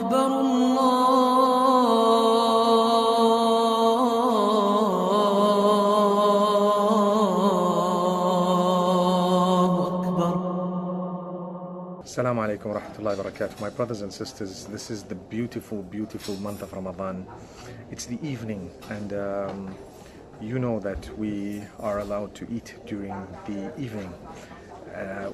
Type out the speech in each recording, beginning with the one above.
أكبر الله أكبر. Assalamu alaikum wa rahmatullahi wa barakatuh. My brothers and sisters, this is the beautiful, beautiful month of Ramadan. It's the evening, and you know that we are allowed to eat during the evening.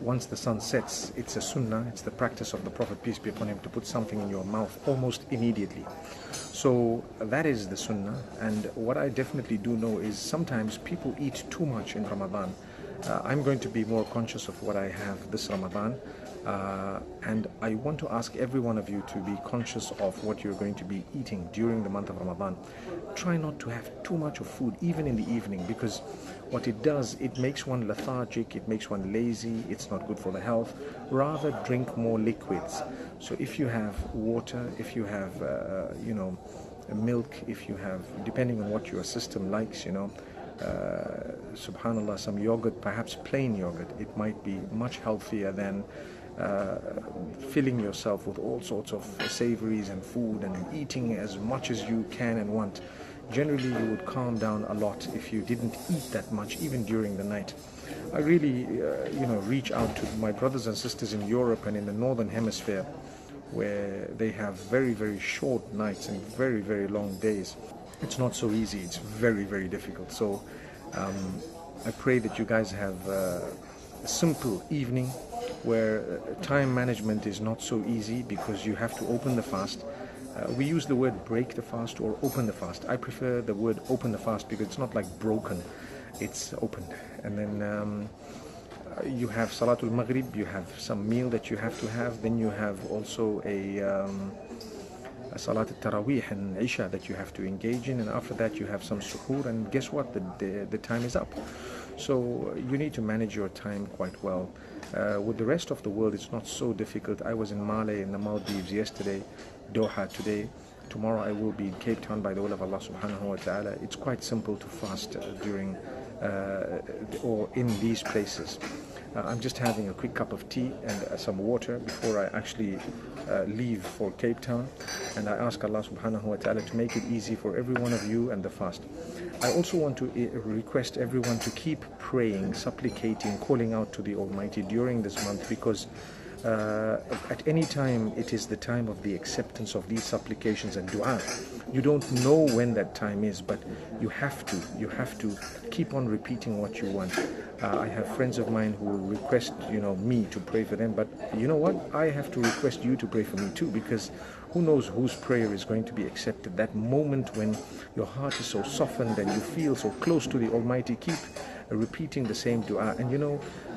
Once the sun sets, it's a sunnah, it's the practice of the Prophet, peace be upon him, to put something in your mouth almost immediately. So that is the sunnah, and what I definitely do know is sometimes people eat too much in Ramadan. I'm going to be more conscious of what I have this Ramadan, and I want to ask every one of you to be conscious of what you're going to be eating during the month of Ramadan. Try not to have too much of food even in the evening, because what it does, it makes one lethargic, it makes one lazy, it's not good for the health. Rather drink more liquids. So if you have water, if you have milk, if you have, depending on what your system likes, subhanallah, some yogurt, perhaps plain yogurt, it might be much healthier than filling yourself with all sorts of savories and food and eating as much as you can and want. Generally, you would calm down a lot if you didn't eat that much, even during the night. I really, reach out to my brothers and sisters in Europe and in the Northern Hemisphere, where they have very, very short nights and very, very long days. It's not so easy. It's very, very difficult. So I pray that you guys have a simple evening where time management is not so easy, because you have to open the fast. We use the word break the fast or open the fast. I prefer the word open the fast because it's not like broken, it's opened. And then you have Salatul Maghrib, you have some meal that you have to have, then you have also a Salat al-Taraweeh and Isha that you have to engage in, and after that you have some suhoor, and guess what, the time is up. So you need to manage your time quite well. With the rest of the world, it's not so difficult. I was in Male in the Maldives yesterday, Doha today. Tomorrow I will be in Cape Town by the will of Allah subhanahu wa ta'ala. It's quite simple to fast during or in these places. I'm just having a quick cup of tea and some water before I actually leave for Cape Town, and I ask Allah subhanahu wa ta'ala to make it easy for every one of you and the fast. I also want to request everyone to keep praying, supplicating, calling out to the Almighty during this month, because at any time it is the time of the acceptance of these supplications and dua. You don't know when that time is, but you have to keep on repeating what you want. I have friends of mine who will request me to pray for them, but you know what, I have to request you to pray for me too, because who knows whose prayer is going to be accepted. That moment when your heart is so softened and you feel so close to the Almighty, keep repeating the same dua, and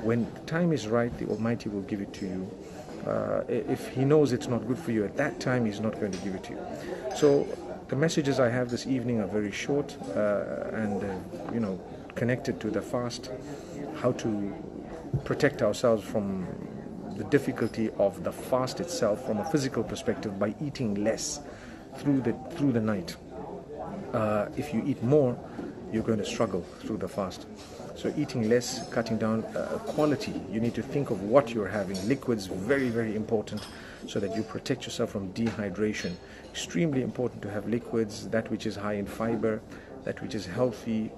when the time is right, the Almighty will give it to you. If He knows it's not good for you at that time, He's not going to give it to you. So the messages I have this evening are very short and connected to the fast, how to protect ourselves from the difficulty of the fast itself from a physical perspective by eating less through the night. If you eat more, you're going to struggle through the fast. So eating less, cutting down quality. You need to think of what you're having. Liquids, very, very important, so that you protect yourself from dehydration. Extremely important to have liquids, that which is high in fiber, that which is healthy.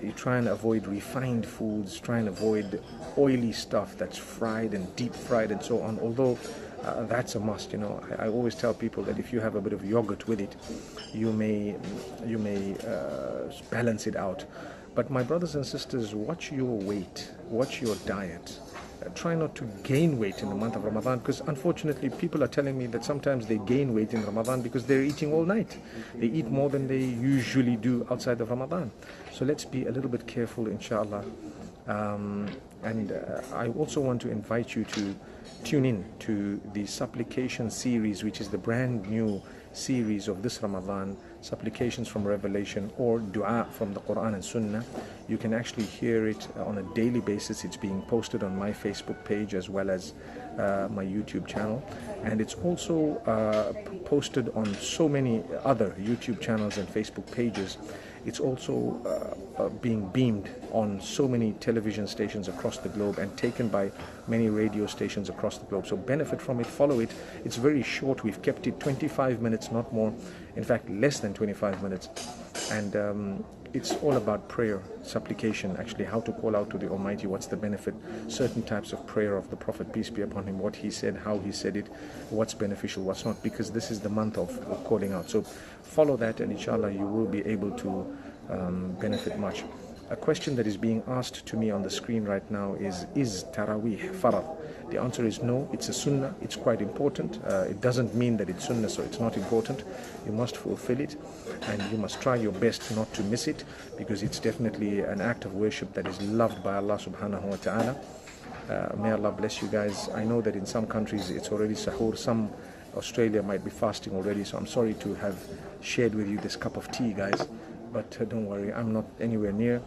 You try and avoid refined foods, try and avoid oily stuff that's fried and deep fried and so on, although that's a must. I always tell people that if you have a bit of yogurt with it, you may balance it out. But my brothers and sisters, watch your weight, watch your diet. Try not to gain weight in the month of Ramadan, because unfortunately people are telling me that sometimes they gain weight in Ramadan because they're eating all night. They eat more than they usually do outside of Ramadan. So let's be a little bit careful, inshallah. And I also want to invite you to tune in to the supplication series, which is the brand new series of this Ramadan, supplications from Revelation or dua from the Quran and Sunnah. You can actually hear it on a daily basis. It's being posted on my Facebook page as well as my YouTube channel, and it's also posted on so many other YouTube channels and Facebook pages. It's also being beamed on so many television stations across the globe and taken by many radio stations across the globe. So benefit from it, follow it. It's very short. We've kept it 25 minutes, not more. In fact, less than 25 minutes. And it's all about prayer, supplication, actually, how to call out to the Almighty, what's the benefit, certain types of prayer of the Prophet, peace be upon him, what he said, how he said it, what's beneficial, what's not, because this is the month of calling out. So follow that, and inshallah you will be able to benefit much. A question that is being asked to me on the screen right now is Taraweeh farad? The answer is no, it's a sunnah, it's quite important. It doesn't mean that it's sunnah, so it's not important. You must fulfill it, and you must try your best not to miss it, because it's definitely an act of worship that is loved by Allah subhanahu wa ta'ala. May Allah bless you guys. I know that in some countries it's already sahur, some Australia might be fasting already, so I'm sorry to have shared with you this cup of tea, guys. But don't worry, I'm not anywhere near.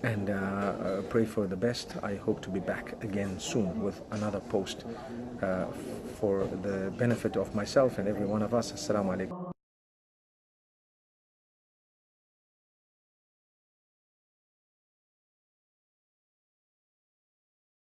And pray for the best. I hope to be back again soon with another post for the benefit of myself and every one of us. Assalamu alaikum.